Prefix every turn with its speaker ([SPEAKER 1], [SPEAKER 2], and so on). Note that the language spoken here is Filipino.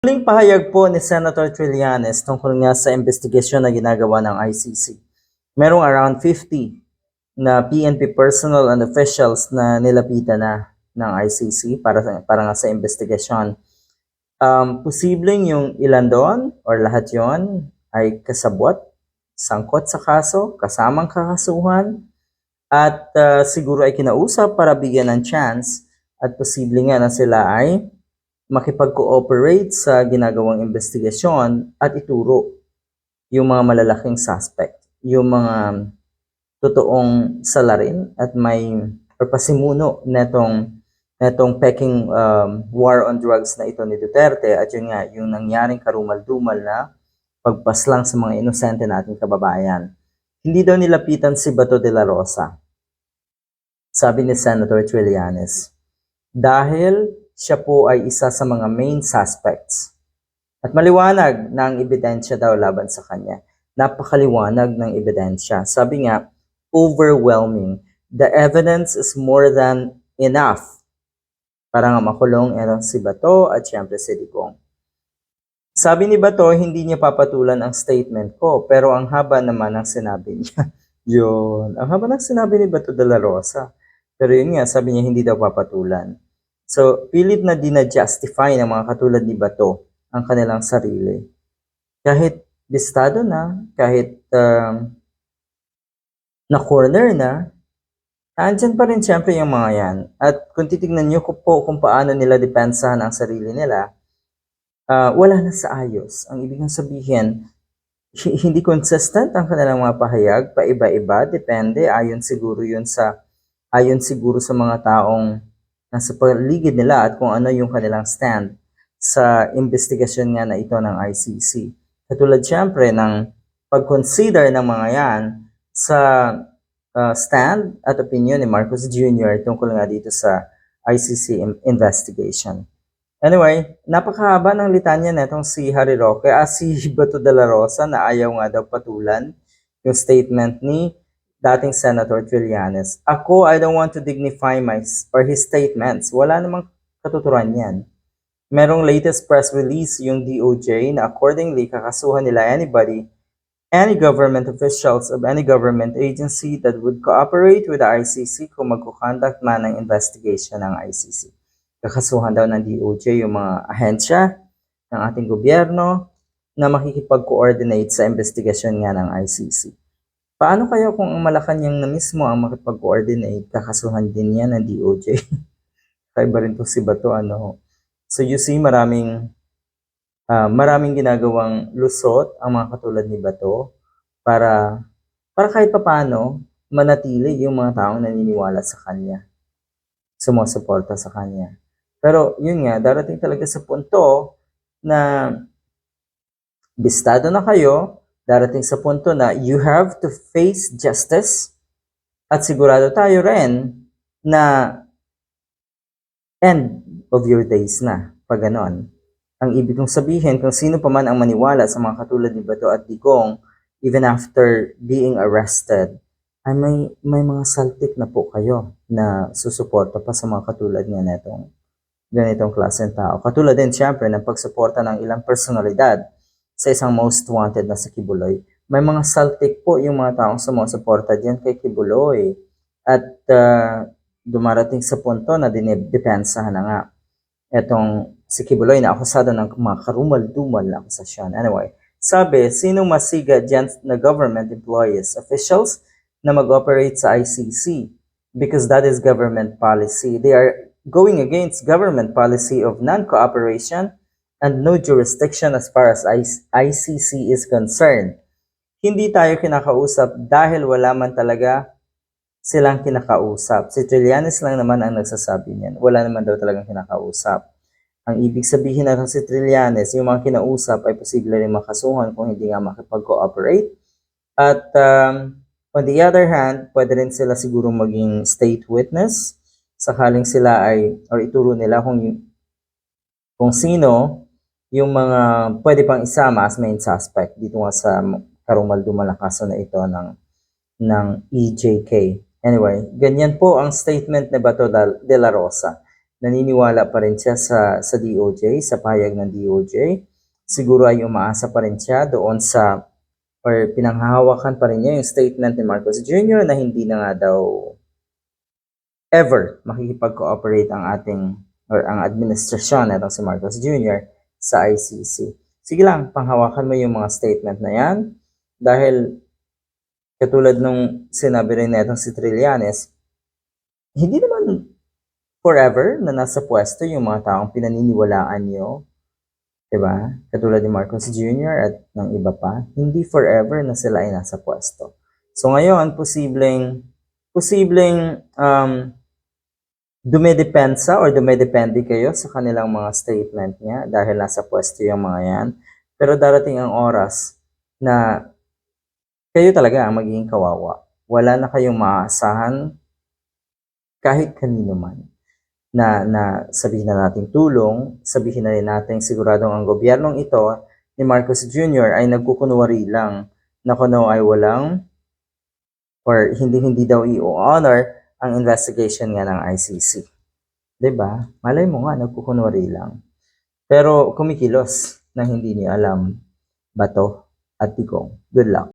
[SPEAKER 1] Huling pahayag po ni Senator Trillanes tungkol nga sa investigasyon na ginagawa ng ICC. Merong around 50 na PNP personnel and officials na nilapitan na ng ICC para nga sa investigasyon. Posibleng yung ilan doon or lahat yon ay kasabwat, sangkot sa kaso, kasamang kakasuhan, at siguro ay kinausap para bigyan ng chance at posible nga na sila ay makipag-cooperate sa ginagawang investigasyon at ituro yung mga malalaking suspect, yung mga totoong salarin at may or pasimuno netong peking war on drugs na ito ni Duterte at yun nga, yung nangyaring karumal-dumal na pagpaslang sa mga inosente nating kababayan. Hindi daw nilapitan si Bato de la Rosa, sabi ni Senator Trillanes, dahil siya po ay isa sa mga main suspects. At maliwanag na ang ebidensya daw laban sa kanya. Napakaliwanag ng ebidensya. Sabi nga, overwhelming. The evidence is more than enough para nga makulong si Bato at syempre si Digong. Sabi ni Bato, hindi niya papatulan ang statement ko, pero ang haba naman ng sinabi niya. Yun. Ang haba ng sinabi ni Bato de la Rosa. Pero yun nga, sabi niya hindi daw papatulan. So, pilit na dinajustify ng mga katulad ni Bato ang kanilang sarili. Kahit listado na, kahit na-corner na, andyan pa rin siyempre yung mga yan. At kung titignan nyo po kung paano nila depensahan ang sarili nila, wala na sa ayos. Ang ibig sabihin, hindi consistent ang kanilang mga pahayag, paiba-iba, depende, ayon siguro sa mga taong nasa paligid nila at kung ano yung kanilang stand sa investigasyon nga na ito ng ICC. Katulad siyempre ng pag-consider ng mga yan sa stand at opinion ni Marcos Jr. tungkol nga dito sa ICC investigation. Anyway, napakahaba ng litanya netong si Harry Roque si Bato de la Rosa na ayaw nga daw patulan yung statement ni dating Senator Trillanes. Ako, I don't want to dignify his statements. Wala namang katuturan yan. Merong latest press release yung DOJ na accordingly kakasuhan nila any government officials of any government agency that would cooperate with the ICC kung magkukonduct man ng investigation ng ICC. Kakasuhan daw ng DOJ yung mga ahensya ng ating gobyerno na makikipag-coordinate sa investigasyon nga ng ICC. Paano kaya kung ang Malacanang na mismo ang makipag-coordinate, kakasuhan din yan ng DOJ? Kaiba rin to si Bato, ano? So you see, maraming ginagawang lusot ang mga katulad ni Bato para kahit papaano manatili yung mga taong naniniwala sa kanya, sumusuporta sa kanya. Pero yun nga, darating talaga sa punto na bistado na kayo, darating sa punto na you have to face justice at sigurado tayo rin na end of your days na, pag ganon. Ang ibig kong sabihin, kung sino pa man ang maniwala sa mga katulad ni Bato at Digong, even after being arrested, ay may mga saltik na po kayo na susuporta pa sa mga katulad nga netong ganitong klaseng tao. Katulad din siyempre ng pagsuporta ng ilang personalidad sa isang most wanted na sa Kibuloy. May mga saltik po yung mga taong sumusuporta diyan kay Kibuloy. At dumarating sa punto na dinidepensahan na nga etong si Kibuloy na akusado ng mga karumal-dumal na akusasyon. Anyway, sabi, sino masiga dyan na government employees, officials na mag-operate sa ICC? Because that is government policy. They are going against government policy of non-cooperation and no jurisdiction as far as ICC is concerned. Hindi tayo kinakausap dahil wala man talaga silang kinakausap. Si Trillanes lang naman ang nagsasabi niyan. Wala naman daw talagang kinakausap. Ang ibig sabihin na si Trillanes, yung mga kinausap ay posible rin makasuhan kung hindi nga makipag-cooperate. At on the other hand, pwede rin sila siguro maging state witness sakaling sila ay, or ituro nila kung sino yung mga pwede pang isama as main suspect dito nga sa karumal-dumal na kaso na ito ng EJK. Anyway, ganyan po ang statement ni Bato de la Rosa. naniniwala pa rin siya sa DOJ, sa pahayag ng DOJ. Siguro ay umaasa pa rin siya doon sa, or pinanghahawakan pa rin niya yung statement ni Marcos Jr. na hindi na nga daw ever makikipag-cooperate ang ating or ang administrasyon na si Marcos Jr. sa ICC. Sige lang, panghawakan mo yung mga statement na yan dahil katulad nung sinabi rin netong si Trillanes, hindi naman forever na nasa pwesto yung mga taong pinaniniwalaan nyo. Diba? Katulad ni Marcos Jr. at ng iba pa, hindi forever na sila ay nasa pwesto. So ngayon, posibleng dumedepensa or dumedepende kayo sa kanilang mga statement niya dahil nasa pwesto yung mga yan. Pero darating ang oras na kayo talaga ang magiging kawawa. Wala na kayong maasahan kahit kanino man na sabihin na natin tulong, sabihin na rin natin siguradong ang gobyernong ito ni Marcos Jr. ay nagkukunwari lang na kuno ay walang or hindi daw i-honor ang investigation nga ng ICC. 'Di ba? Malay mo nga nagkukunwari lang. Pero kumikilos na hindi niyo alam bato at tikong. Good luck.